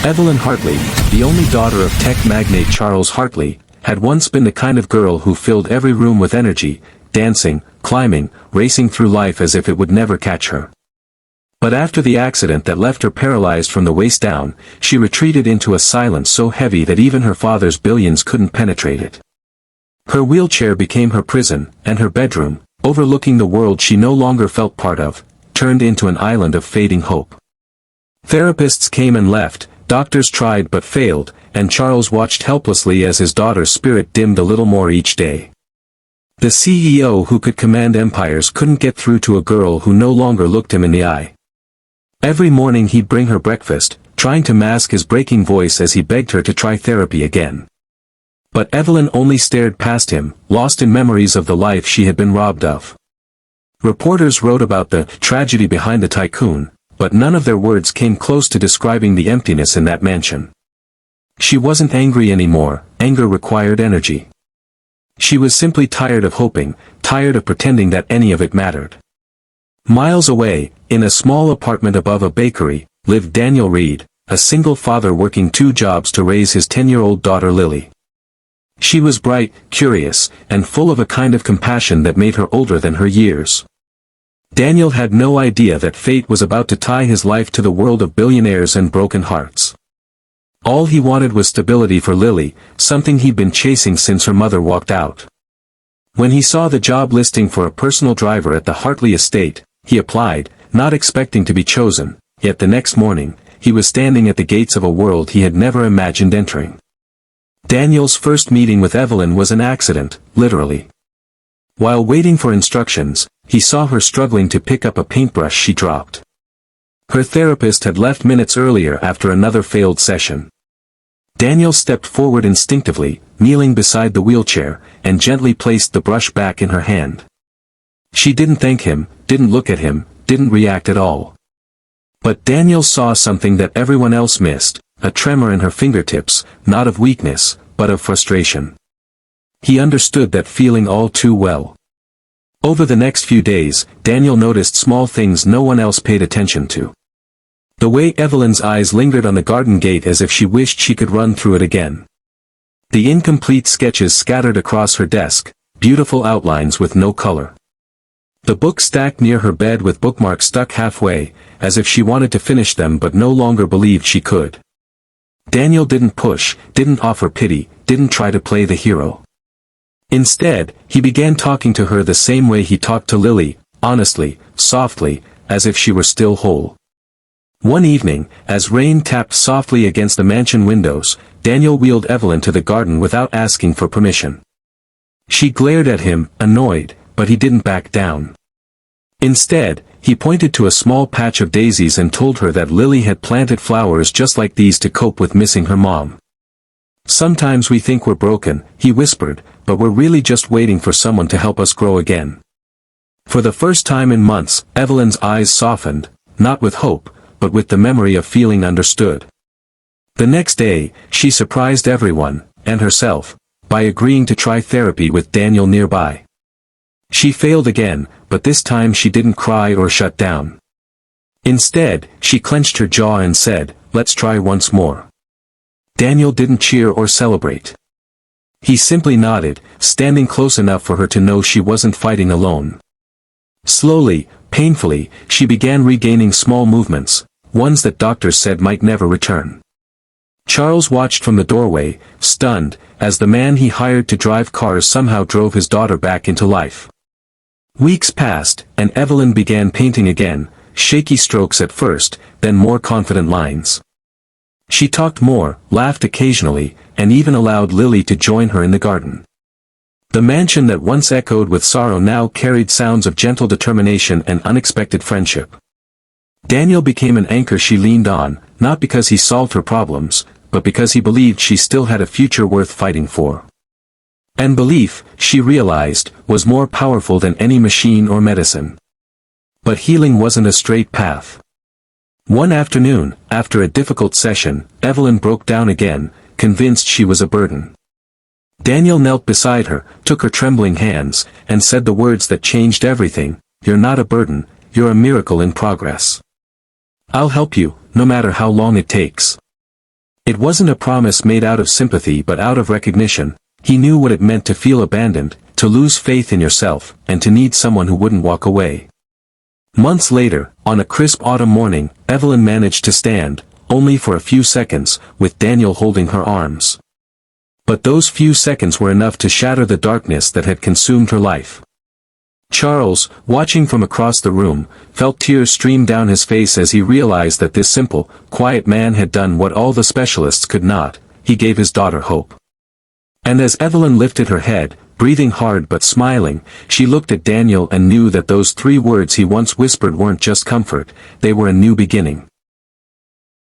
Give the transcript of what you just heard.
Evelyn Hartley, the only daughter of tech magnate Charles Hartley, had once been the kind of girl who filled every room with energy, dancing, climbing, racing through life as if it would never catch her. But after the accident that left her paralyzed from the waist down, she retreated into a silence so heavy that even her father's billions couldn't penetrate it. Her wheelchair became her prison, and her bedroom, overlooking the world she no longer felt part of, turned into an island of fading hope. Therapists came and left, doctors tried but failed, and Charles watched helplessly as his daughter's spirit dimmed a little more each day. The CEO who could command empires couldn't get through to a girl who no longer looked him in the eye. Every morning he'd bring her breakfast, trying to mask his breaking voice as he begged her to try therapy again. But Evelyn only stared past him, lost in memories of the life she had been robbed of. Reporters wrote about the tragedy behind the tycoon, but none of their words came close to describing the emptiness in that mansion. She wasn't angry anymore, anger required energy. She was simply tired of hoping, tired of pretending that any of it mattered. Miles away, in a small apartment above a bakery, lived Daniel Reed, a single father working 2 jobs to raise his 10-year-old daughter Lily. She was bright, curious, and full of a kind of compassion that made her older than her years. Daniel had no idea that fate was about to tie his life to the world of billionaires and broken hearts. All he wanted was stability for Lily, something he'd been chasing since her mother walked out. When he saw the job listing for a personal driver at the Hartley estate, he applied, not expecting to be chosen, yet the next morning, he was standing at the gates of a world he had never imagined entering. Daniel's first meeting with Evelyn was an accident, literally. While waiting for instructions, he saw her struggling to pick up a paintbrush she dropped. Her therapist had left minutes earlier after another failed session. Daniel stepped forward instinctively, kneeling beside the wheelchair, and gently placed the brush back in her hand. She didn't thank him, didn't look at him, didn't react at all. But Daniel saw something that everyone else missed, a tremor in her fingertips, not of weakness, but of frustration. He understood that feeling all too well. Over the next few days, Daniel noticed small things no one else paid attention to. The way Evelyn's eyes lingered on the garden gate as if she wished she could run through it again. The incomplete sketches scattered across her desk, beautiful outlines with no color. The book stacked near her bed with bookmarks stuck halfway, as if she wanted to finish them but no longer believed she could. Daniel didn't push, didn't offer pity, didn't try to play the hero. Instead, he began talking to her the same way he talked to Lily, honestly, softly, as if she were still whole. One evening, as rain tapped softly against the mansion windows, Daniel wheeled Evelyn to the garden without asking for permission. She glared at him, annoyed, but he didn't back down. Instead, he pointed to a small patch of daisies and told her that Lily had planted flowers just like these to cope with missing her mom. "Sometimes we think we're broken," he whispered, "but we're really just waiting for someone to help us grow again." For the first time in months, Evelyn's eyes softened, not with hope, but with the memory of feeling understood. The next day, she surprised everyone, and herself, by agreeing to try therapy with Daniel nearby. She failed again, but this time she didn't cry or shut down. Instead, she clenched her jaw and said, "Let's try once more." Daniel didn't cheer or celebrate. He simply nodded, standing close enough for her to know she wasn't fighting alone. Slowly, painfully, she began regaining small movements, ones that doctors said might never return. Charles watched from the doorway, stunned, as the man he hired to drive cars somehow drove his daughter back into life. Weeks passed, and Evelyn began painting again, shaky strokes at first, then more confident lines. She talked more, laughed occasionally, and even allowed Lily to join her in the garden. The mansion that once echoed with sorrow now carried sounds of gentle determination and unexpected friendship. Daniel became an anchor she leaned on, not because he solved her problems, but because he believed she still had a future worth fighting for. And belief, she realized, was more powerful than any machine or medicine. But healing wasn't a straight path. One afternoon, after a difficult session, Evelyn broke down again, convinced she was a burden. Daniel knelt beside her, took her trembling hands, and said the words that changed everything, "You're not a burden, you're a miracle in progress. I'll help you, no matter how long it takes." It wasn't a promise made out of sympathy but out of recognition. He knew what it meant to feel abandoned, to lose faith in yourself, and to need someone who wouldn't walk away. Months later, on a crisp autumn morning, Evelyn managed to stand, only for a few seconds, with Daniel holding her arms. But those few seconds were enough to shatter the darkness that had consumed her life. Charles, watching from across the room, felt tears stream down his face as he realized that this simple, quiet man had done what all the specialists could not. He gave his daughter hope. And as Evelyn lifted her head, breathing hard but smiling, she looked at Daniel and knew that those 3 words he once whispered weren't just comfort, they were a new beginning.